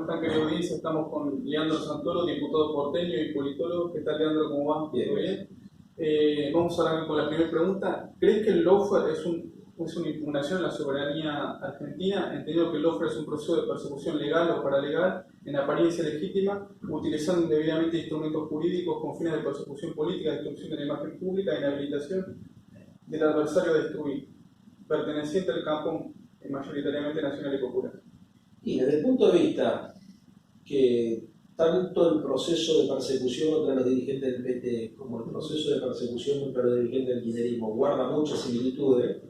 ¿Cómo están, querida audiencia? Estamos con Leandro Santoro, diputado porteño y politólogo. ¿Qué tal, Leandro? ¿Cómo va? Bien. ¿Todo bien? Vamos a arrancar con la primera pregunta. ¿Crees que el lawfare es una impugnación a la soberanía argentina, entendiendo que el lawfare es un proceso de persecución legal o paralegal, en apariencia legítima, utilizando indebidamente instrumentos jurídicos con fines de persecución política, destrucción de la imagen pública, inhabilitación del adversario a destruir, perteneciente al campo mayoritariamente nacional y popular? Y desde el punto de vista que tanto el proceso de persecución contra los dirigentes del PT como el proceso de persecución contra los dirigentes del kirchnerismo guarda muchas similitudes,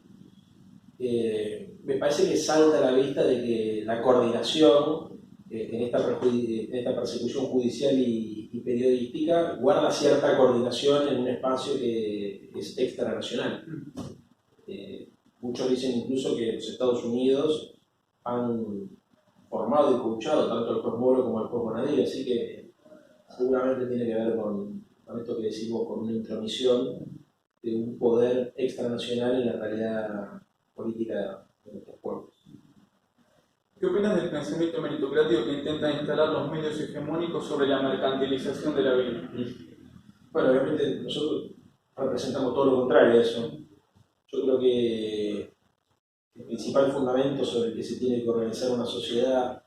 me parece que salta a la vista de que la coordinación en esta persecución judicial y periodística guarda cierta coordinación en un espacio que es extranacional. Muchos dicen incluso que los Estados Unidos han formado y coachado tanto al juez Moro como al juez Bonadío, así que seguramente tiene que ver con esto que decimos, con una intromisión de un poder extranacional en la realidad política de nuestros pueblos. ¿Qué opinas del pensamiento meritocrático que intenta instalar los medios hegemónicos sobre la mercantilización de la vida? Bueno, obviamente nosotros representamos todo lo contrario a eso. Yo creo que el principal fundamento sobre el que se tiene que organizar una sociedad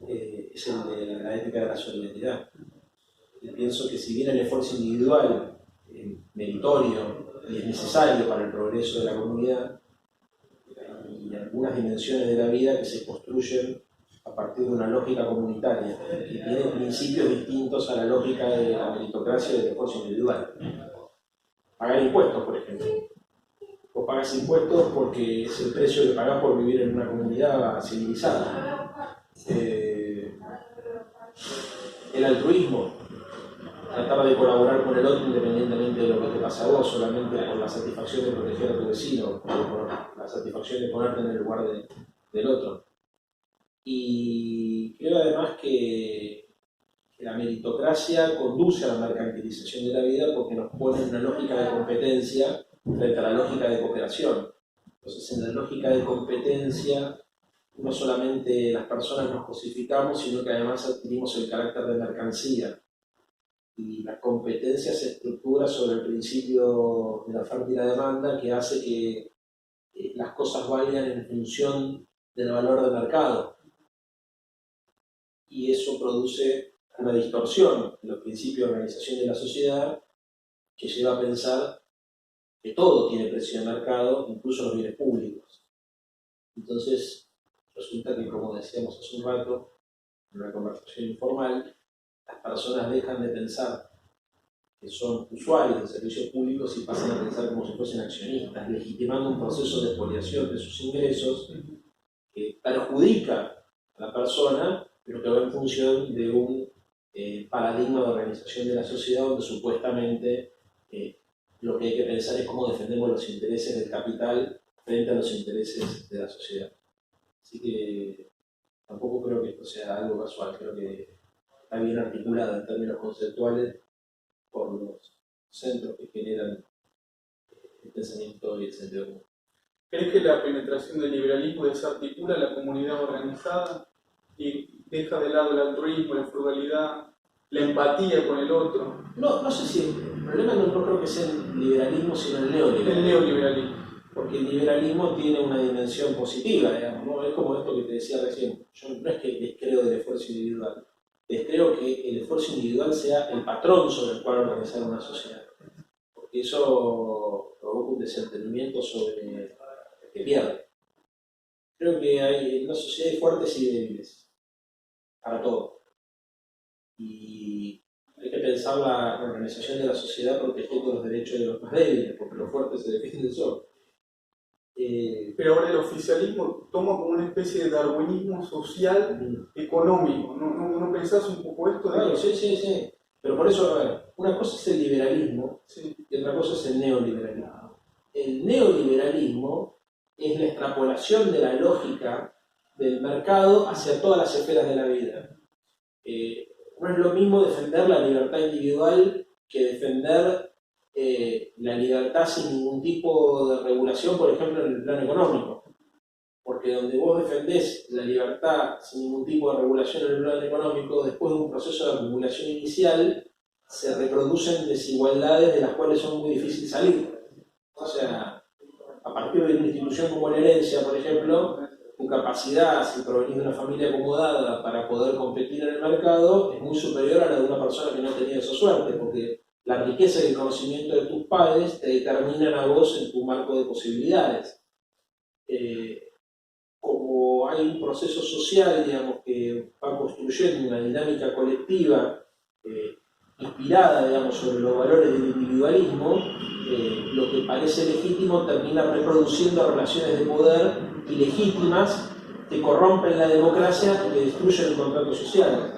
es el de la ética de la solidaridad. Y pienso que si bien el esfuerzo individual es meritorio y es necesario para el progreso de la comunidad, hay algunas dimensiones de la vida que se construyen a partir de una lógica comunitaria, que tiene principios distintos a la lógica de la meritocracia y del esfuerzo individual. Pagar impuestos, por ejemplo. Vos pagas impuestos porque es el precio que pagás por vivir en una comunidad civilizada. El altruismo, tratar de colaborar con el otro independientemente de lo que te pasa a vos, solamente por la satisfacción de proteger a tu vecino, o por la satisfacción de ponerte en el lugar del otro. Y creo además que la meritocracia conduce a la mercantilización de la vida porque nos pone en una lógica de competencia frente a la lógica de cooperación. Entonces, en la lógica de competencia, no solamente las personas nos cosificamos, sino que además adquirimos el carácter de mercancía. Y la competencia se estructura sobre el principio de la oferta y la demanda, que hace que las cosas vayan en función del valor de mercado. Y eso produce una distorsión en los principios de organización de la sociedad que lleva a pensar que todo tiene precio de mercado, incluso los bienes públicos. Entonces, resulta que, como decíamos hace un rato, en una conversación informal, las personas dejan de pensar que son usuarios de servicios públicos y pasan a pensar como si fuesen accionistas, legitimando un proceso de expoliación de sus ingresos que perjudica a la persona, pero que va en función de un paradigma de organización de la sociedad donde supuestamente lo que hay que pensar es cómo defendemos los intereses del capital frente a los intereses de la sociedad. Así que tampoco creo que esto sea algo casual, creo que está bien articulado en términos conceptuales por los centros que generan el pensamiento y el sentido común. ¿Crees que la penetración del liberalismo desarticula a la comunidad organizada y deja de lado el altruismo, la frugalidad, la empatía con el otro? No sé si el problema no creo que sea el liberalismo, sino el neoliberalismo. El neoliberalismo. Porque el liberalismo tiene una dimensión positiva, digamos, ¿no? Es como esto que te decía recién. Yo no es que descreo del esfuerzo individual, descreo que el esfuerzo individual sea el patrón sobre el cual organizar una sociedad. Porque eso provoca un desentendimiento sobre el que pierde. Creo que en una sociedad hay fuertes y débiles, para todo. Y hay que pensar la organización de la sociedad protegiendo los derechos de los más débiles, porque los fuertes se defienden solos. Pero ahora el oficialismo toma como una especie de darwinismo social económico. ¿No pensás un poco esto? Claro, sí. Pero por eso, a ver, una cosa es el liberalismo y otra cosa es el neoliberalismo. El neoliberalismo es la extrapolación de la lógica del mercado hacia todas las esferas de la vida. No es lo mismo defender la libertad individual que defender la libertad sin ningún tipo de regulación, por ejemplo, en el plano económico. Porque donde vos defendés la libertad sin ningún tipo de regulación en el plano económico, después de un proceso de acumulación inicial, se reproducen desigualdades de las cuales son muy difíciles salir. O sea, a partir de una institución como la herencia, por ejemplo, tu capacidad, si provenís de una familia acomodada para poder competir en el mercado, es muy superior a la de una persona que no ha tenido esa suerte, porque la riqueza y el conocimiento de tus padres te determinan a vos en tu marco de posibilidades. Como hay un proceso social, digamos, que va construyendo una dinámica colectiva inspirada, digamos, sobre los valores del individualismo, lo que parece legítimo termina reproduciendo relaciones de poder ilegítimas que corrompen la democracia y que destruyen el contrato social.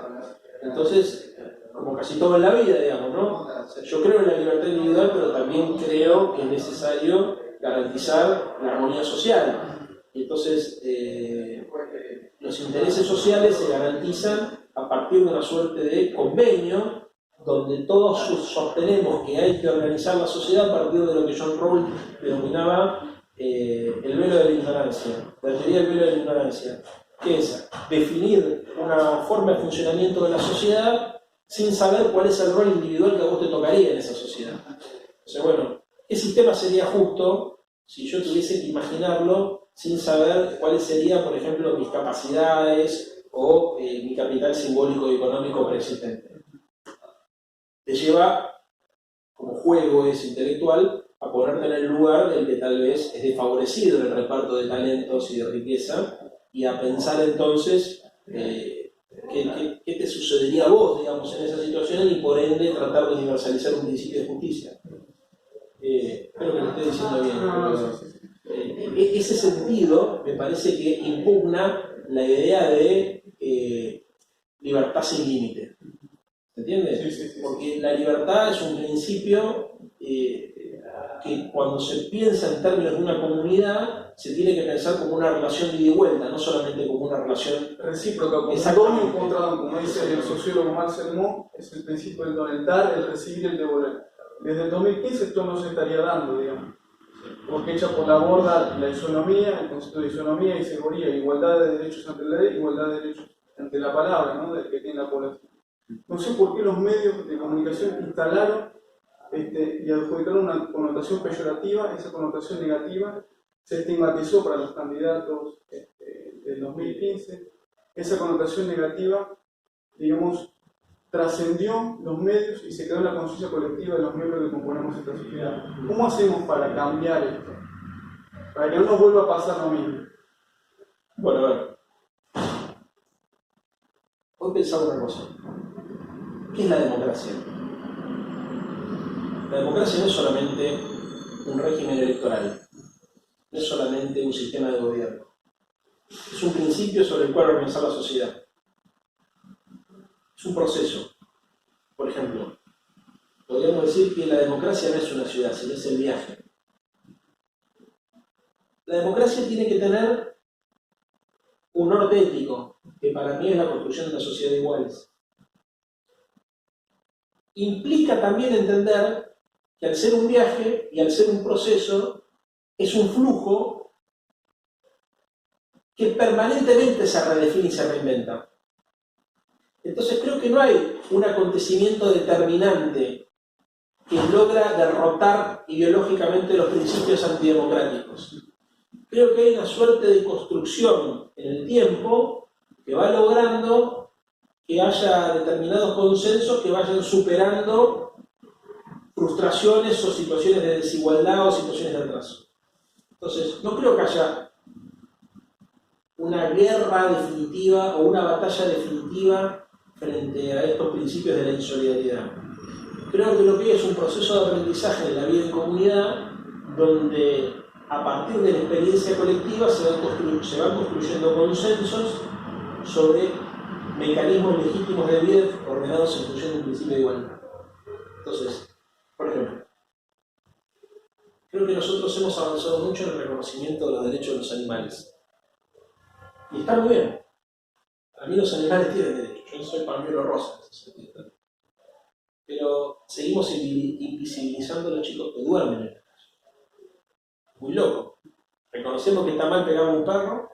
Entonces, como casi todo en la vida, digamos, ¿no? Yo creo en la libertad individual, pero también creo que es necesario garantizar la armonía social. Y entonces, los intereses sociales se garantizan a partir de una suerte de convenio donde todos sostenemos que hay que organizar la sociedad a partir de lo que John Rawls denominaba el velo de la ignorancia, la teoría del velo de la ignorancia, que es definir una forma de funcionamiento de la sociedad sin saber cuál es el rol individual que a vos te tocaría en esa sociedad. O sea, bueno, ¿qué sistema sería justo si yo tuviese que imaginarlo sin saber cuáles serían, por ejemplo, mis capacidades o mi capital simbólico y económico preexistente? Te lleva, como juego es intelectual, a ponerte en el lugar del que tal vez es desfavorecido en el reparto de talentos y de riqueza, y a pensar entonces qué te sucedería a vos, digamos, en esa situación, y por ende tratar de universalizar un principio de justicia. Espero que lo esté diciendo bien. Ese sentido me parece que impugna la idea de libertad sin límite. ¿Se entiende? Sí. Porque la libertad es un principio que cuando se piensa en términos de una comunidad se tiene que pensar como una relación de ida y vuelta, no solamente como una relación recíproca, como encontrado, como dice el sociólogo Marcel Mauss, es el principio del dar, el recibir y el devolver. Desde el 2015 esto no se estaría dando, digamos, porque echa por la borda la isonomía, el concepto de isonomía y seguridad, igualdad de derechos ante la ley, igualdad de derechos ante la palabra, ¿no?, del que tiene la población. No sé por qué los medios de comunicación instalaron y adjudicaron una connotación peyorativa. Esa connotación negativa se estigmatizó para los candidatos del 2015. Esa connotación negativa, digamos, trascendió los medios y se quedó en la conciencia colectiva de los miembros que componemos esta sociedad. ¿Cómo hacemos para cambiar esto? Para que no nos vuelva a pasar lo mismo. Bueno, a ver. Hoy pensaba una cosa. ¿Qué es la democracia? La democracia no es solamente un régimen electoral, no es solamente un sistema de gobierno. Es un principio sobre el cual organizar la sociedad. Es un proceso. Por ejemplo, podríamos decir que la democracia no es una ciudad, sino es el viaje. La democracia tiene que tener un norte ético, que para mí es la construcción de una sociedad de iguales. Implica también entender que al ser un viaje y al ser un proceso, es un flujo que permanentemente se redefine y se reinventa. Entonces creo que no hay un acontecimiento determinante que logra derrotar ideológicamente los principios antidemocráticos. Creo que hay una suerte de construcción en el tiempo que va logrando que haya determinados consensos que vayan superando frustraciones o situaciones de desigualdad o situaciones de atraso. Entonces, no creo que haya una guerra definitiva o una batalla definitiva frente a estos principios de la insolidaridad. Creo que lo que hay es un proceso de aprendizaje de la vida en comunidad donde a partir de la experiencia colectiva se van construyendo consensos sobre mecanismos legítimos de vida ordenados en función de un principio de igualdad. Entonces, por ejemplo, creo que nosotros hemos avanzado mucho en el reconocimiento de los derechos de los animales. Y está muy bien. Para mí los animales tienen derechos. Yo no soy pañuelo rosa en ese sentido. Pero seguimos invisibilizando a los chicos que duermen en la calle. Muy loco. Reconocemos que está mal pegar a un perro,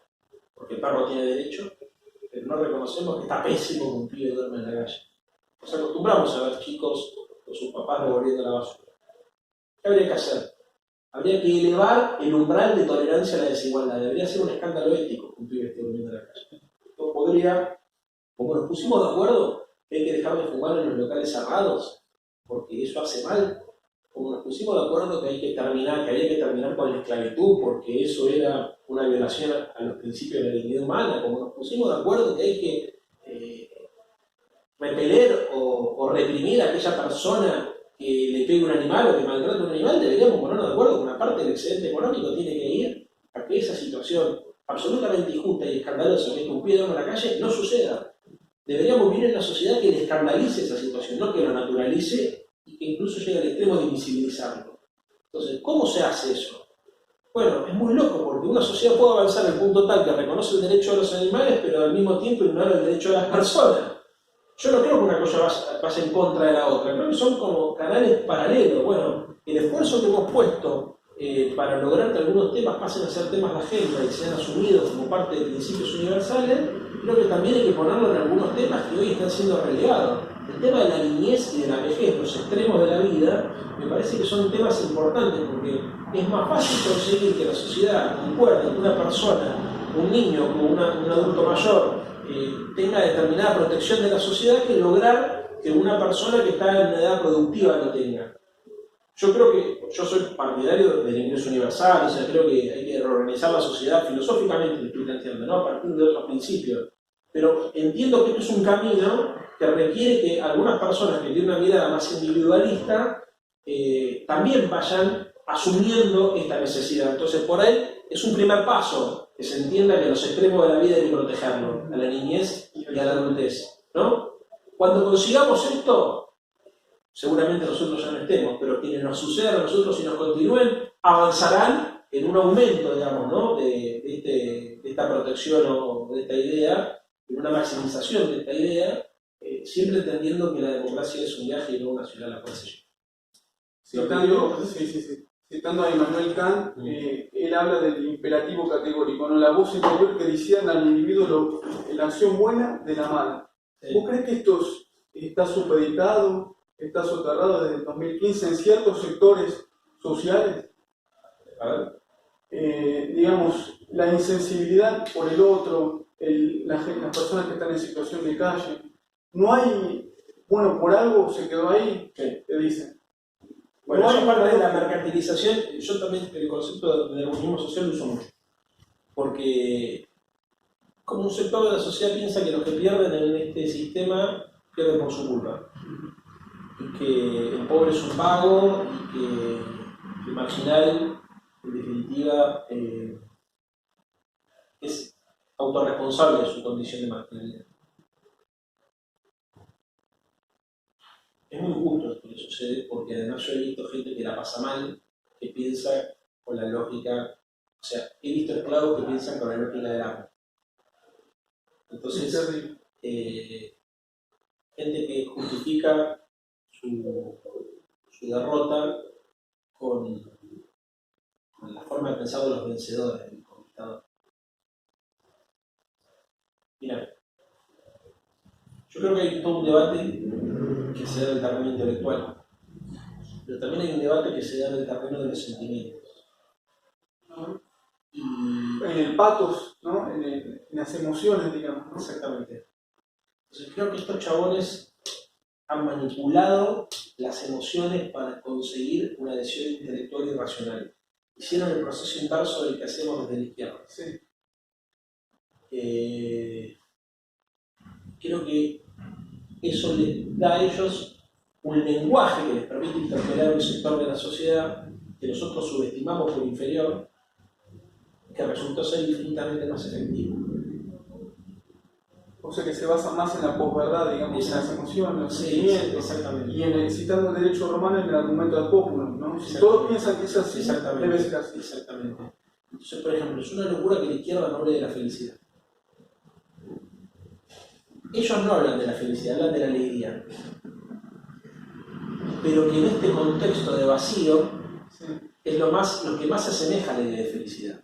porque el perro tiene derecho, pero no reconocemos que está pésimo que un pibe duerme en la calle. Nos acostumbramos a ver chicos con sus papás revolviendo la basura. ¿Qué habría que hacer? Habría que elevar el umbral de tolerancia a la desigualdad. Debería ser un escándalo ético que un pibe esté durmiendo en la calle. No podría, como nos pusimos de acuerdo, que hay que dejar de fumar en los locales cerrados, porque eso hace mal. Como nos pusimos de acuerdo que había que terminar con la esclavitud, porque eso era una violación a los principios de la dignidad humana. Como nos pusimos de acuerdo que hay que repeler o reprimir a aquella persona que le pegue un animal o que maltrate a un animal, deberíamos ponernos de acuerdo que una parte del excedente económico tiene que ir a que esa situación absolutamente injusta y escandalosa que es que un pibe duerme en la calle no suceda. Deberíamos vivir en una sociedad que le escandalice esa situación, no que lo naturalice y que incluso llegue al extremo de invisibilizarlo. Entonces, ¿cómo se hace eso? Bueno, es muy loco porque una sociedad puede avanzar al punto tal que reconoce el derecho de los animales, pero al mismo tiempo ignora el derecho de las personas. Yo no creo que una cosa vaya en contra de la otra, creo que son como canales paralelos. Bueno, el esfuerzo que hemos puesto para lograr que algunos temas pasen a ser temas de agenda y sean asumidos como parte de principios universales, creo que también hay que ponerlo en algunos temas que hoy están siendo relegados. El tema de la niñez y de la vejez, los extremos de la vida, me parece que son temas importantes porque es más fácil conseguir que la sociedad concuerde que una persona, un niño o un adulto mayor, tenga determinada protección de la sociedad que lograr que una persona que está en una edad productiva lo tenga. Yo creo que, yo soy partidario del ingreso universal, o sea, creo que hay que reorganizar la sociedad filosóficamente, lo estoy planteando, ¿no? A partir de otros principios. Pero entiendo que esto es un camino que requiere que algunas personas que tienen una mirada más individualista también vayan asumiendo esta necesidad. Entonces, por ahí es un primer paso que se entienda que los extremos de la vida hay que protegerlo, a la niñez y a la adultez, ¿no? Cuando consigamos esto, seguramente nosotros ya no estemos, pero quienes nos sucedan a nosotros y nos continúen, avanzarán en un aumento, digamos, ¿no? de esta protección o de esta idea, en una maximización de esta idea, siempre entendiendo que la democracia es un viaje y no una ciudad a la cual se lleva. Citando a Immanuel Kant, él habla del imperativo categórico, ¿no? La voz interior que discierne al individuo la acción buena de la mala. Sí. ¿Vos crees que esto está supeditado, está soterrado desde el 2015 en ciertos sectores sociales? A ver. Digamos, la insensibilidad por el otro, las personas que están en situación de calle, no hay, bueno, por algo se quedó ahí, sí. Te dicen. Bueno, eso es parte de la mercantilización. Yo también el concepto de darwinismo social lo uso mucho. Porque como un sector de la sociedad piensa que los que pierden en este sistema pierden por su culpa. Y que el pobre es un vago y que el marginal, en definitiva, es autorresponsable de su condición de marginalidad. Es muy injusto esto que sucede porque además yo he visto gente que la pasa mal, que piensa con la lógica, o sea, he visto esclavos que piensan con la lógica del amo. Entonces, gente que justifica su derrota con la forma de pensar de los vencedores, del conquistador. Mira, yo creo que hay todo un debate que se da en el terreno intelectual, pero también hay un debate que se da en el terreno de los sentimientos. Y en el patos, ¿no? En las emociones, digamos, ¿no? Exactamente. Entonces creo que estos chabones han manipulado las emociones para conseguir una adhesión intelectual y racional. Hicieron el proceso inverso del que hacemos desde la izquierda. Sí. Creo que eso les da a ellos un lenguaje que les permite interpelar un sector de la sociedad que nosotros subestimamos por inferior, que resultó ser infinitamente más efectivo. O sea que se basa más en la posverdad, digamos, en las emociones, los sentimientos, exactamente. Y en citando el derecho romano en el argumento del populo, ¿no? Si todos piensan que es así, debe ser así. Exactamente. Entonces, por ejemplo, es una locura que la izquierda no hable de la felicidad. Ellos no hablan de la felicidad, hablan de la alegría. Pero que en este contexto de vacío es lo que más se asemeja a la idea de felicidad,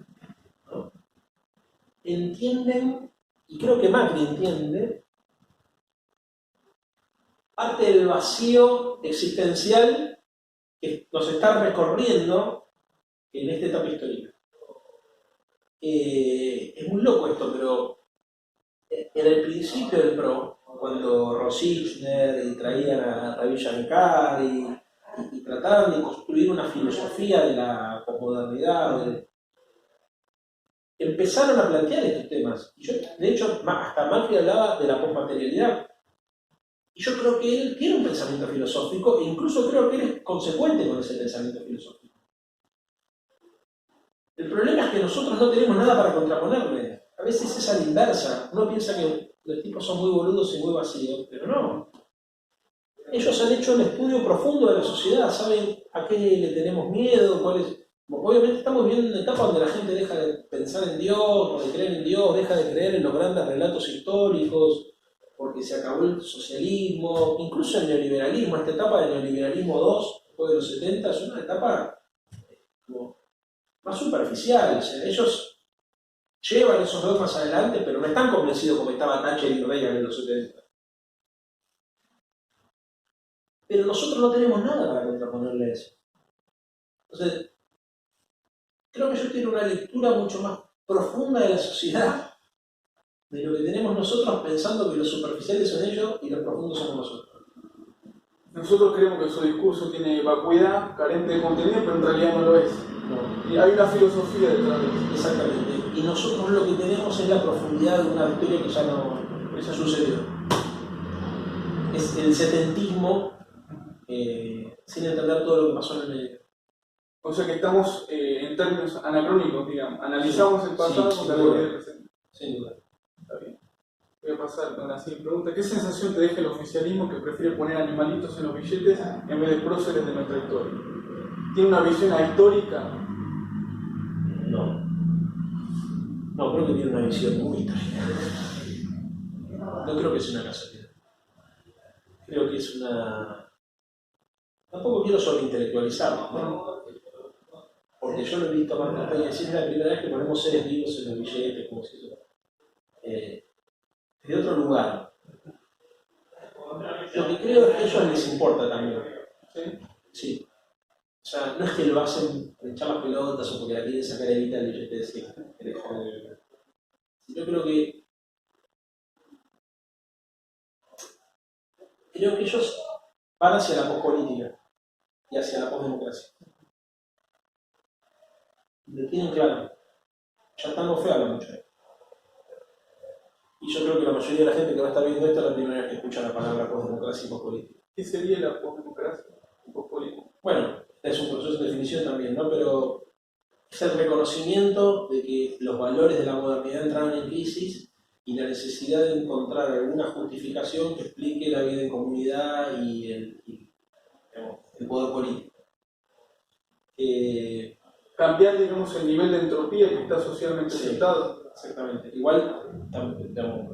¿no? entienden, y creo que Macri entiende, parte del vacío existencial que nos está recorriendo en esta etapa histórica. Es muy loco esto, pero en el principio del PRO, cuando Rosichner y traían a Ravi Shankar y trataban de construir una filosofía de la posmodernidad, empezaron a plantear estos temas. Y yo, de hecho, hasta Macri hablaba de la posmaterialidad. Y yo creo que él tiene un pensamiento filosófico, e incluso creo que él es consecuente con ese pensamiento filosófico. El problema es que nosotros no tenemos nada para contraponerle. A veces es a la inversa. Uno piensa que los tipos son muy boludos y muy vacíos, pero no. Ellos han hecho un estudio profundo de la sociedad, saben a qué le tenemos miedo, cuál es. Obviamente estamos viviendo una etapa donde la gente deja de pensar en Dios, o de creer en Dios, deja de creer en los grandes relatos históricos, porque se acabó el socialismo, incluso el neoliberalismo. Esta etapa del neoliberalismo 2, después de los 70, es una etapa como más superficial. O sea, ellos llevan esos dogmas adelante, pero no están convencidos como estaba Thatcher y Reagan en los 70. Pero nosotros no tenemos nada para contraponerle a eso. Entonces, creo que ellos tienen una lectura mucho más profunda de la sociedad, de lo que tenemos nosotros, pensando que los superficiales son ellos y los profundos somos nosotros. Nosotros creemos que su discurso tiene vacuidad, carente de contenido, pero en realidad no lo es. No. Y hay una filosofía detrás de eso. Exactamente. Y nosotros lo que tenemos es la profundidad de una victoria que ya sucedió. Es el setentismo sin entender todo lo que pasó en el medio. O sea que estamos en términos anacrónicos, digamos. Analizamos el pasado con la teoría del presente. Sin duda. Está bien. Voy a pasar con la siguiente pregunta. ¿Qué sensación te deja el oficialismo que prefiere poner animalitos en los billetes en vez de próceres de nuestra historia? ¿Tiene una visión ahistórica? No. No, creo que tiene una visión muy histórica. No creo que sea una casualidad. Creo que es una... Tampoco quiero sobreintelectualizarlo, ¿no? Porque yo lo he visto más y decir, es la primera vez que ponemos seres vivos en los billetes, como si eso. De otro lugar. Lo que creo es que a ellos les importa también. ¿Sí? Sí. O sea, no es que lo hacen por echar las pelotas o porque la quieren sacar evita el billete de 100. Yo creo que ellos van hacia la pospolítica y hacia la posdemocracia. Lo tienen claro. Ya estamos feos mucho. Y yo creo que la mayoría de la gente que va a estar viendo esto es la primera vez que escucha la palabra posdemocracia y pospolítica. ¿Qué sería la posdemocracia y pospolítica? Bueno, es un proceso de definición también, ¿no? Pero es el reconocimiento de que los valores de la modernidad entraron en crisis y la necesidad de encontrar alguna justificación que explique la vida en comunidad y el poder político. Cambiar, digamos, el nivel de entropía que está socialmente aceptado. Exactamente. Igual, digamos,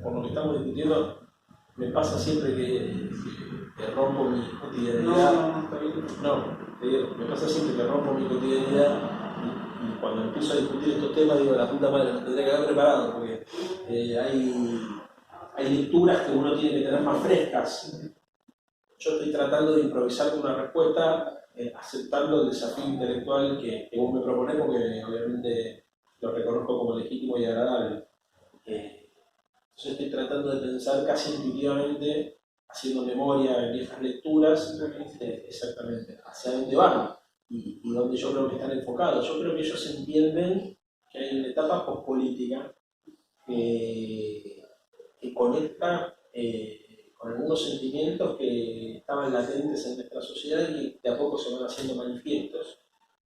por lo que estamos discutiendo, me pasa siempre que rompo mi cotidianidad. Me pasa siempre que rompo mi cotidianidad y cuando empiezo a discutir estos temas digo, la puta madre, me tendría que haber preparado porque hay lecturas que uno tiene que tener más frescas. Yo estoy tratando de improvisar una respuesta aceptando el desafío intelectual que vos me proponés porque obviamente lo reconozco como legítimo y agradable. Entonces estoy tratando de pensar casi intuitivamente, haciendo memoria en viejas lecturas, exactamente, hacia dónde van y dónde yo creo que están enfocados. Yo creo que ellos entienden que hay una etapa pospolítica que conecta con algunos sentimientos que estaban latentes en nuestra sociedad y que de a poco se van haciendo manifiestos.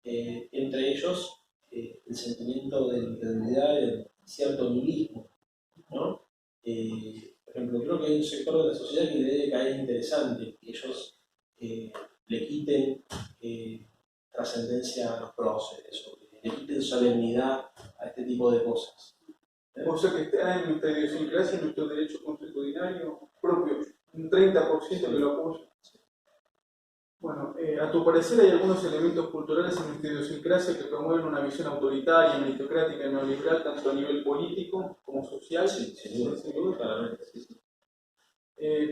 Entre ellos, el sentimiento de unidad, de cierto nihilismo, ¿no? Por ejemplo, creo que hay un sector de la sociedad que le debe caer interesante, que ellos le quiten trascendencia a los próceres, o que le quiten solemnidad a este tipo de cosas. O sea que está en nuestra idiosincrasia, en nuestro derecho consuetudinario propio, un 30% que lo apoya. Bueno, a tu parecer hay algunos elementos culturales en nuestra idiosincrasia que promueven una visión autoritaria, meritocrática y neoliberal tanto a nivel político como social. Sí, sin duda, claramente, sí, sí.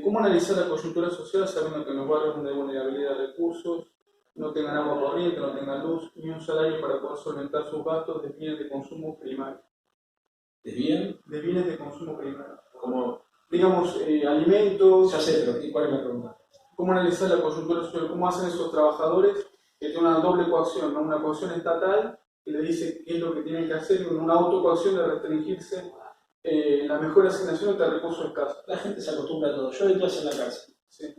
¿Cómo analizar la coyuntura social sabiendo que en los barrios donde hay vulnerabilidad de recursos no tengan agua corriente, no tengan luz ni un salario para poder solventar sus gastos de bienes de consumo primario? ¿Es bien? De bienes de consumo primario. Como, Digamos, alimentos. ya sé, pero ¿cuál es la pregunta? ¿Cómo analizar la coyuntura social? ¿Cómo hacen esos trabajadores que tienen una doble coacción, ¿no? Una coacción estatal que le dice qué es lo que tienen que hacer y una autocoacción de restringirse la mejor asignación de recursos escasos? La gente se acostumbra a todo. Yo doy clase en la cárcel. Sí.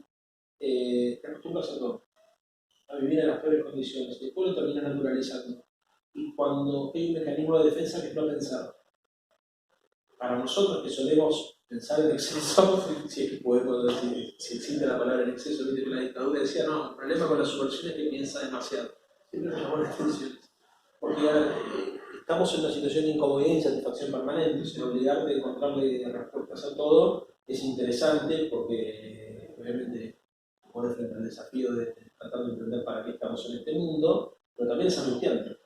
Te acostumbras a todo. A vivir en las peores condiciones. Después lo terminas naturalizando. Y cuando hay un mecanismo de defensa que es no pensar. Para nosotros que solemos pensar en exceso, si es que podemos decir, si existe la palabra en exceso, viste que la dictadura decía, no, el problema con la subversión es que piensa demasiado. Siempre me llamó la atención. Porque estamos en una situación de incomodidad y insatisfacción permanente, o sea, obligarte a encontrarle respuestas a todo es interesante porque obviamente pones frente al desafío de tratar de entender para qué estamos en este mundo, pero también es angustiante.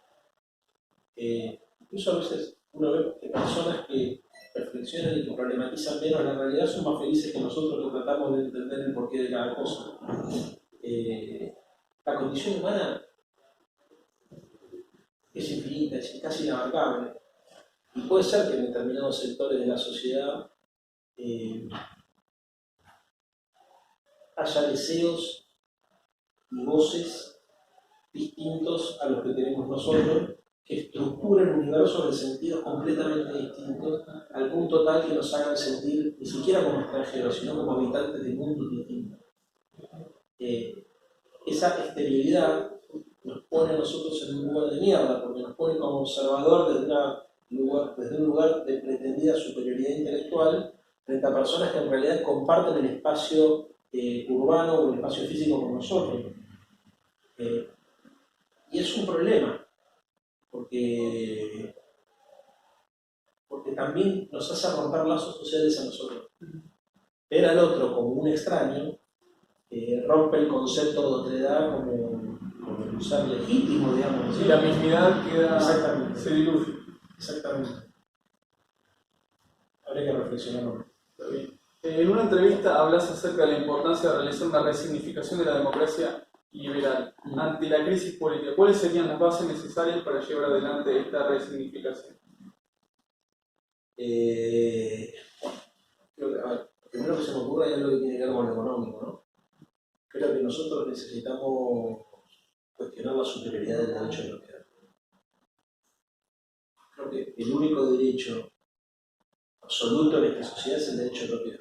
Incluso a veces uno ve que personas que reflexionan y que problematizan menos la realidad son más felices que nosotros que tratamos de entender el porqué de cada cosa. La condición humana es infinita, es casi inabarcable. Y puede ser que en determinados sectores de la sociedad haya deseos y voces distintos a los que tenemos nosotros, que estructuran un universo de sentidos completamente distintos, al punto tal que nos hagan sentir ni siquiera como extranjeros, sino como habitantes de mundos distintos. Esa exterioridad nos pone a nosotros en un lugar de mierda, porque nos pone como observador desde un lugar de pretendida superioridad intelectual frente a personas que en realidad comparten el espacio urbano o el espacio físico con nosotros. Y es un problema, porque también nos hace romper lazos sociales a nosotros. Ver al otro como un extraño rompe el concepto de otredad como un ser legítimo, digamos. Y la mismidad queda. Exactamente. Se diluye. Exactamente. Habría que reflexionar. En una entrevista hablas acerca de la importancia de realizar una resignificación de la democracia liberal ante la crisis política. ¿Cuáles serían las bases necesarias para llevar adelante esta resignificación? Creo que, a ver, lo primero que se me ocurre es algo que tiene que ver con lo económico, ¿no? Creo que nosotros necesitamos cuestionar la superioridad del derecho de propiedad. Creo que el único derecho absoluto en esta sociedad es el derecho de propiedad.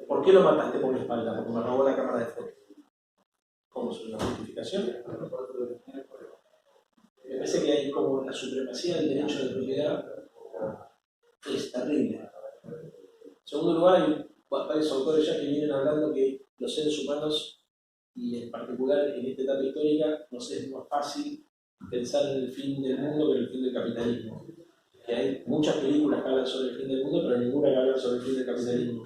¿Por qué lo mataste por la espalda? Porque me robó la cámara de fotos. ¿Cómo es una justificación? Me parece que hay como la supremacía del derecho de propiedad es terrible. En segundo lugar, hay varios autores ya que vienen hablando que los seres humanos, y en particular en esta etapa histórica, nos es más fácil pensar en el fin del mundo que en el fin del capitalismo. Que hay muchas películas que hablan sobre el fin del mundo, pero ninguna que habla sobre el fin del capitalismo.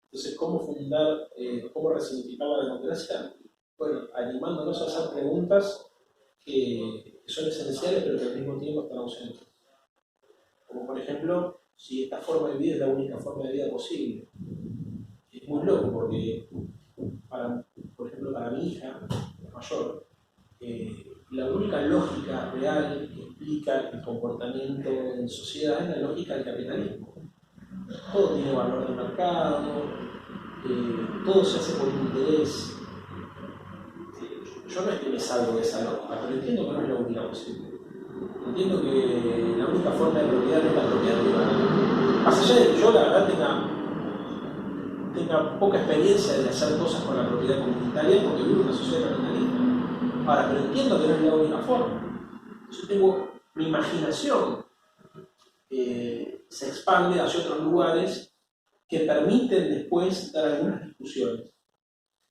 Entonces, ¿cómo fundar, cómo resignificar la democracia? Bueno, animándonos a hacer preguntas que son esenciales, pero que al mismo tiempo están ausentes. Como por ejemplo, si esta forma de vida es la única forma de vida posible. Es muy loco porque, por ejemplo, para mi hija mayor, la única lógica real que explica el comportamiento en sociedad es la lógica del capitalismo. Todo tiene valor de mercado, todo se hace por interés. Yo no es que me salgo de esa lógica, pero entiendo que no es la única posible. Entiendo que la única forma de propiedad es la propiedad privada. Más allá de que yo la verdad tenga poca experiencia de hacer cosas con la propiedad comunitaria porque vivo en una sociedad capitalista. Ahora, pero entiendo que no es la única forma. Yo tengo mi imaginación se expande hacia otros lugares que permiten después dar algunas discusiones.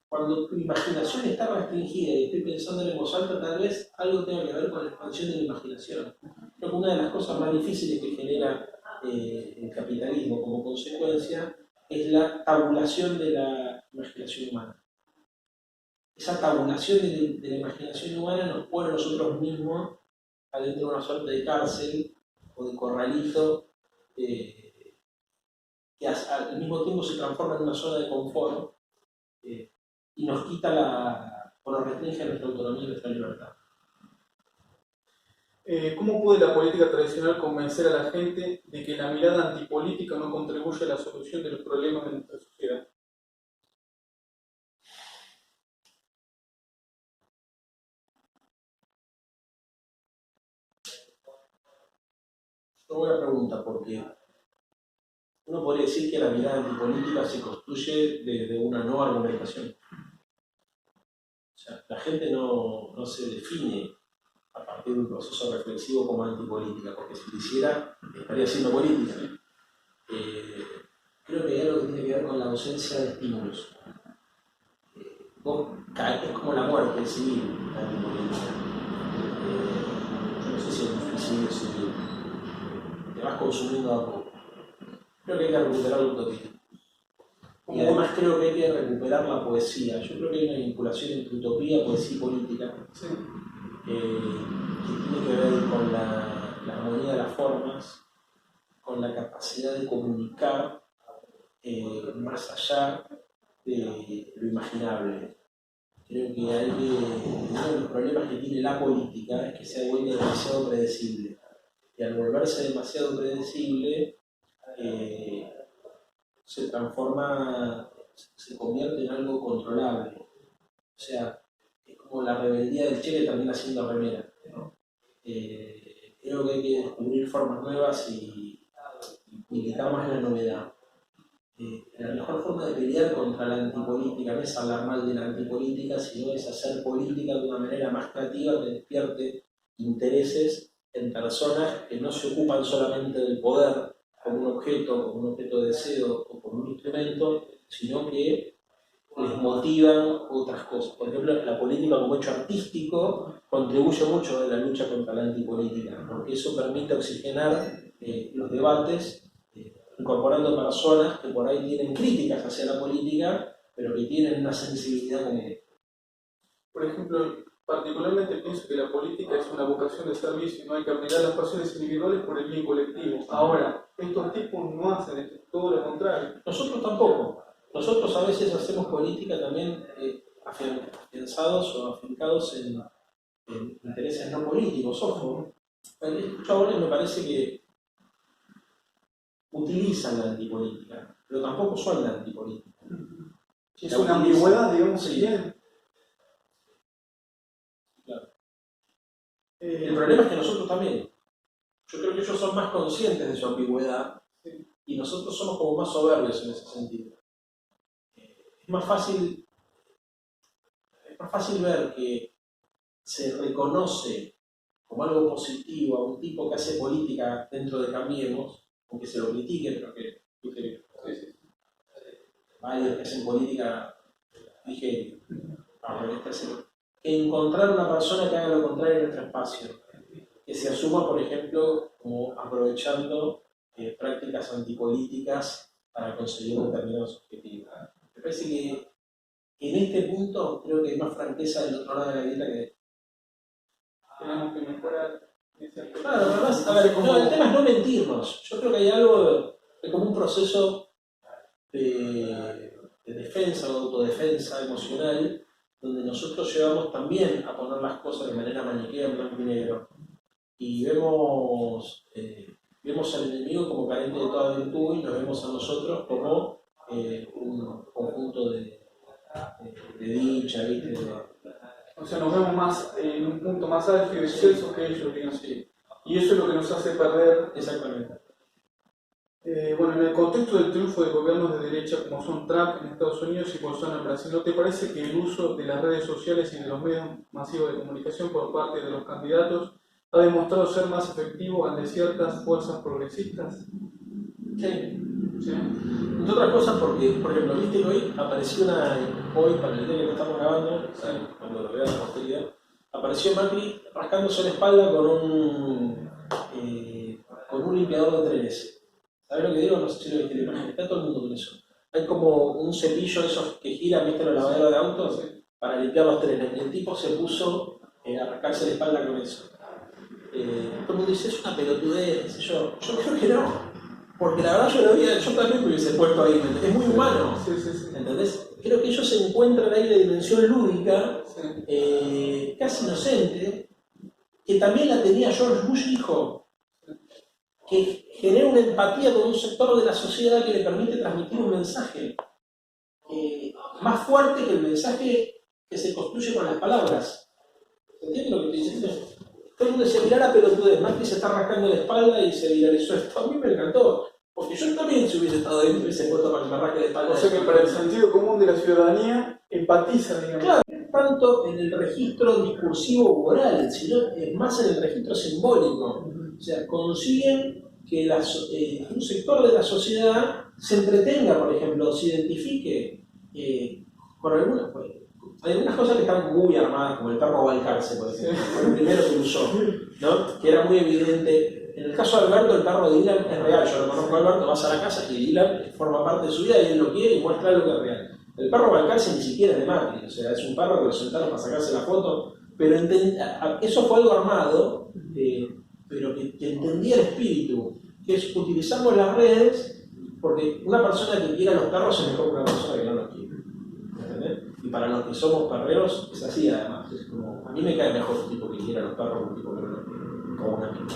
Cuando tu imaginación está restringida y estoy pensando en voz alta, tal vez algo tenga que ver con la expansión de la imaginación. Creo que una de las cosas más difíciles que genera el capitalismo como consecuencia es la tabulación de la imaginación humana. esa tabulación de la imaginación humana nos pone a nosotros mismos adentro de una suerte de cárcel o de corralito que al mismo tiempo se transforma en una zona de confort y nos quita o nos restringe nuestra autonomía y nuestra libertad. ¿Cómo puede la política tradicional convencer a la gente de que la mirada antipolítica no contribuye a la solución de los problemas de nuestra sociedad? Una buena pregunta, porque uno podría decir que la mirada antipolítica se construye desde una no argumentación. O sea, la gente no se define a partir de un proceso reflexivo como antipolítica, porque si lo hiciera, estaría haciendo política. Creo que hay algo que tiene que ver con la ausencia de estímulos. Es como la muerte civil, la antipolítica. Yo no sé si es un suicidio civil. Te vas consumiendo a poco. Creo que hay que recuperar la utopía. Y además creo que hay que recuperar la poesía. Yo creo que hay una vinculación entre utopía, poesía y política. Sí. Que tiene que ver con la armonía de las formas, con la capacidad de comunicar más allá de lo imaginable. Creo que uno de los problemas que tiene la política es que se ha vuelto demasiado predecible. Y al volverse demasiado predecible, se convierte en algo controlable. O sea, es como la rebeldía del Che que termina siendo remera, ¿no? Creo que hay que descubrir formas nuevas y militar más en la novedad. La mejor forma de pelear contra la antipolítica no es hablar mal de la antipolítica, sino es hacer política de una manera más creativa que despierte intereses en personas que no se ocupan solamente del poder como un objeto de deseo o como un instrumento, sino que les motivan otras cosas. Por ejemplo, la política como hecho artístico contribuye mucho a la lucha contra la antipolítica, porque eso permite oxigenar los debates, incorporando personas que por ahí tienen críticas hacia la política, pero que tienen una sensibilidad común. Por ejemplo, particularmente pienso que la política es una vocación de servicio y no hay que abnegar las pasiones individuales por el bien colectivo. Ahora, estos tipos no hacen esto, todo lo contrario. Nosotros tampoco. Nosotros a veces hacemos política también afianzados o afincados en intereses no políticos. Ojo, estos chabones me parece que utilizan la antipolítica, pero tampoco son la antipolítica. Es una ambigüedad, digamos, sí. que tienen. Claro. El problema es que nosotros también. Yo creo que ellos son más conscientes de su ambigüedad y nosotros somos como más soberbios en ese sentido. Es más fácil ver que se reconoce como algo positivo a un tipo que hace política dentro de Cambiemos, aunque se lo critique, pero que varios que hacen política, dije, que encontrar una persona que haga lo contrario en nuestro espacio, que se asuma, por ejemplo, como aprovechando prácticas antipolíticas para conseguir determinados objetivos. Me parece que en este punto creo que hay más franqueza del otro lado de la grieta que Tenemos que mejorar ese aspecto. Claro, además, a ver, el tema es no mentirnos. Yo creo que hay algo, como un proceso de defensa o de autodefensa emocional, donde nosotros llevamos también a poner las cosas de manera maniquea en blanco y negro. Y vemos al enemigo como carente de toda virtud y nos vemos a nosotros como un conjunto de dicha, ¿viste? O sea, nos vemos más en un punto más álgido y excelso que ellos, digamos. Sí. Y eso es lo que nos hace perder. Exactamente. Bueno, en el contexto del triunfo de gobiernos de derecha como son Trump en Estados Unidos y Bolsonaro en Brasil, ¿no te parece que el uso de las redes sociales y de los medios masivos de comunicación por parte de los candidatos ha demostrado ser más efectivo ante ciertas fuerzas progresistas? Sí. ¿Sí? Entre otras cosas porque, por ejemplo, viste que hoy apareció hoy para el día que estamos grabando, cuando lo vea la posteridad, apareció Macri rascándose la espalda con un limpiador de trenes. ¿Sabes lo que digo? No sé si lo viste la imagen, está todo el mundo con eso. Hay como un cepillo de esos que giran, ¿viste? Los lavaderos de autos. para limpiar los trenes, y el tipo se puso a rascarse la espalda con eso. Todo el mundo dice, es una pelotudez, qué sé yo. Yo creo que no, porque la verdad yo también me hubiese puesto ahí, es muy humano, Sí, sí, sí. ¿entendés? Creo que ellos se encuentran ahí la dimensión lúdica, Sí. casi inocente, que también la tenía George Bush hijo, que genera una empatía con un sector de la sociedad que le permite transmitir un mensaje más fuerte que el mensaje que se construye con las palabras. ¿Entiendes lo que estoy diciendo? Todo el mundo decía, mirá la pelotudez, Macri se está rascando la espalda y se viralizó esto. A mí me encantó, porque yo también si hubiese estado ahí me hubiese puesto para que me rasque la espalda. O sea que para el sentido común de la ciudadanía empatiza, digamos. Claro, tanto en el registro discursivo o oral, sino más en el registro simbólico. O sea, consiguen que un sector de la sociedad se entretenga, por ejemplo, se identifique con hay algunas cosas que están muy armadas, como el perro Balcarce, por ejemplo, fue el primero que usó, ¿no? Que era muy evidente. En el caso de Alberto, el perro de Dylan es real. Yo lo conozco a Alberto, vas a la casa y Dylan forma parte de su vida y él lo quiere y muestra algo que es real. El perro Balcarce ni siquiera es de Macri, o sea, es un perro que lo sentaron para sacarse la foto, pero eso fue algo armado, pero que entendía el espíritu, que es utilizamos las redes porque una persona que quiera los perros es mejor que una persona que no los quiere. ¿Entendés? Y para los que somos perreros es así además. Es como, a mí me cae mejor un tipo que quiera los perros que un tipo que no los quiere, como un amigo,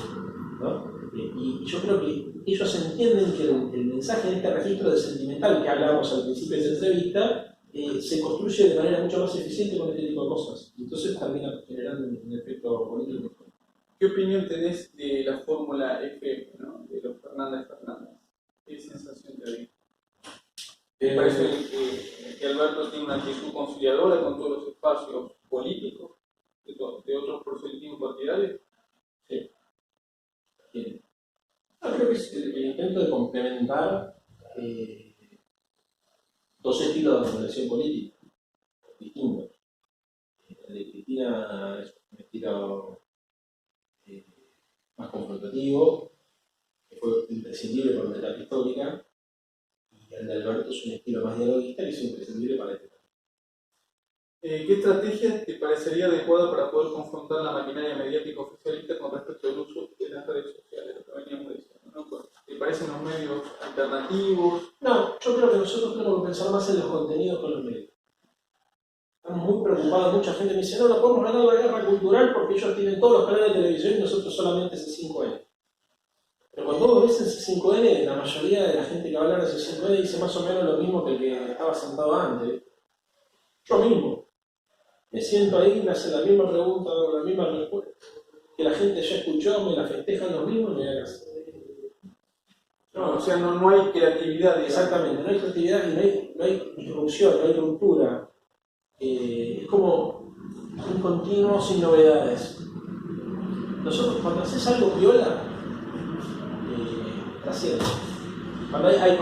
¿no? Y yo creo que ellos entienden que el mensaje en este registro de sentimental que hablábamos al principio de esta entrevista se construye de manera mucho más eficiente con este tipo de cosas. Entonces termina generando un efecto político. ¿Qué opinión tenés de la fórmula F, ¿no? De los Fernández Fernández? ¿Qué sensación te da? ¿Te parece que Alberto tiene una actitud conciliadora con todos los espacios políticos de otros proselitismos partidarios? Sí. Bien. Creo que es el intento de complementar dos estilos de organización política distintos. El de Cristina es un estilo más confrontativo, que fue imprescindible por la etapa histórica, y el de Alberto es un estilo más dialoguista que es imprescindible para este. ¿Qué estrategia te parecería adecuada para poder confrontar la maquinaria mediática oficialista con respecto al uso de las redes sociales? Lo que veníamos diciendo, ¿no? ¿Te parecen los medios alternativos? No, yo creo que nosotros tenemos que pensar más en los contenidos con los medios. Estamos muy preocupados, mucha gente me dice, no podemos ganar la guerra cultural porque ellos tienen todos los canales de televisión y nosotros solamente C5N. Pero cuando vos ves en C5N, la mayoría de la gente que va a hablar de C5N dice más o menos lo mismo que el que estaba sentado antes. Yo mismo. Me siento ahí, me hacen la misma pregunta, la misma respuesta, que la gente ya escuchó, me la festejan los mismos y me da casa. No, o sea, no hay creatividad. Exactamente, no hay creatividad y no hay instrucción, no hay ruptura. Es como un continuo sin novedades. Nosotros cuando haces algo viola, trasciende. Cuando hay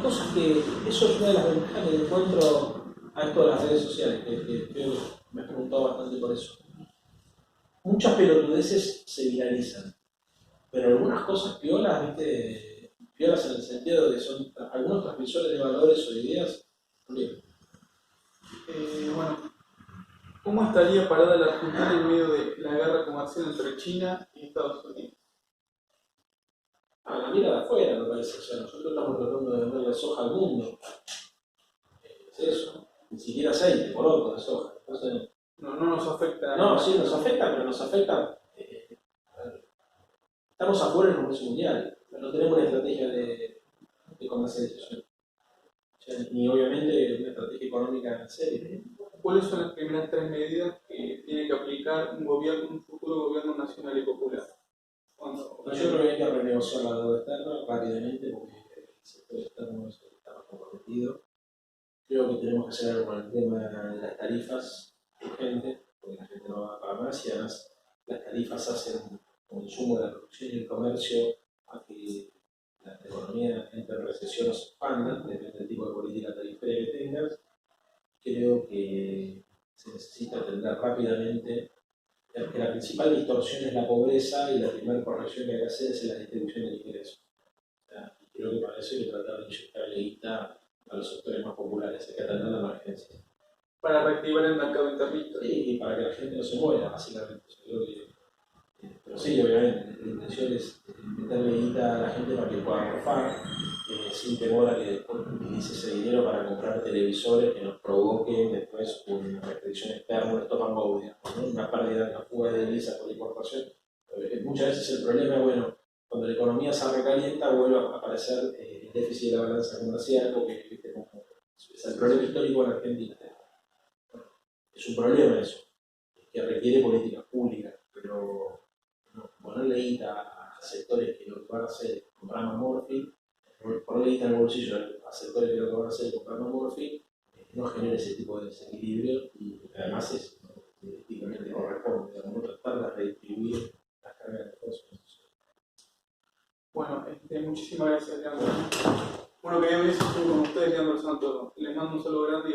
cosas que, eso es una de las ventajas que encuentro a esto de las redes sociales, que creo que me he preguntado bastante por eso. Muchas pelotudeces se viralizan, pero algunas cosas piolas, ¿viste? Piolas en el sentido de que son algunos transmisores de valores o de ideas. Bien. Bueno, ¿cómo estaría parada la Argentina en medio de la guerra comercial entre China y Estados Unidos? La mira de afuera, me parece. O sea, nosotros estamos tratando de vender la soja al mundo. Es eso. Ni siquiera aceite, poroto de soja. Entonces, no nos afecta. No, sí, nos afecta, pero nos afecta. Estamos afuera del comercio mundial. No tenemos una estrategia de comercialización. O sea, ni obviamente una estrategia económica en serio. ¿Cuáles son las primeras tres medidas que tiene que aplicar un futuro gobierno nacional y popular? Yo creo que hay que renegociar la deuda externa rápidamente porque el sector externo es el que está más comprometido. Creo que tenemos que hacer algo con el tema de las tarifas urgente, porque la gente no va a pagar más y además las tarifas hacen consumo de la producción y el comercio a que la economía entre en recesión o se expanda, depende del tipo de política tarifaria que tengas. Creo que se necesita atender rápidamente que la principal distorsión es la pobreza y la primera corrección que hay que hacer es en la distribución del ingreso. O sea, creo que para eso hay que tratar de inyectarle guita a los sectores más populares, hay que atender la emergencia. para reactivar el mercado internista. Y para que la gente no se muera, básicamente. Yo creo que, pero sí, obviamente, la intención es meterle guita a la gente para que pueda morfar, sin temor a que después utilice ese dinero para comprar televisores que nos provoquen después una restricción externa, un stop and go, digamos, ¿no? Una pérdida, una fuga de divisas por importación. Muchas veces el problema es, bueno, cuando la economía se recalienta vuelve a aparecer el déficit de la balanza comercial, porque ¿viste? Es el problema histórico en Argentina. Es un problema eso, que requiere políticas públicas, pero no, ponerle guita a sectores que lo que van a hacer es comprar más morfina, ponerle guita en el bolsillo a sectores que lo que van a hacer es comprar más morfina, no genera ese tipo de desequilibrio y además es políticamente corresponde, no tratar de redistribuir las cargas de esfuerzo. Bueno, muchísimas gracias, Leandro. Bueno, quería ver si estuvo con ustedes, Leandro Santos. Les mando un saludo grande y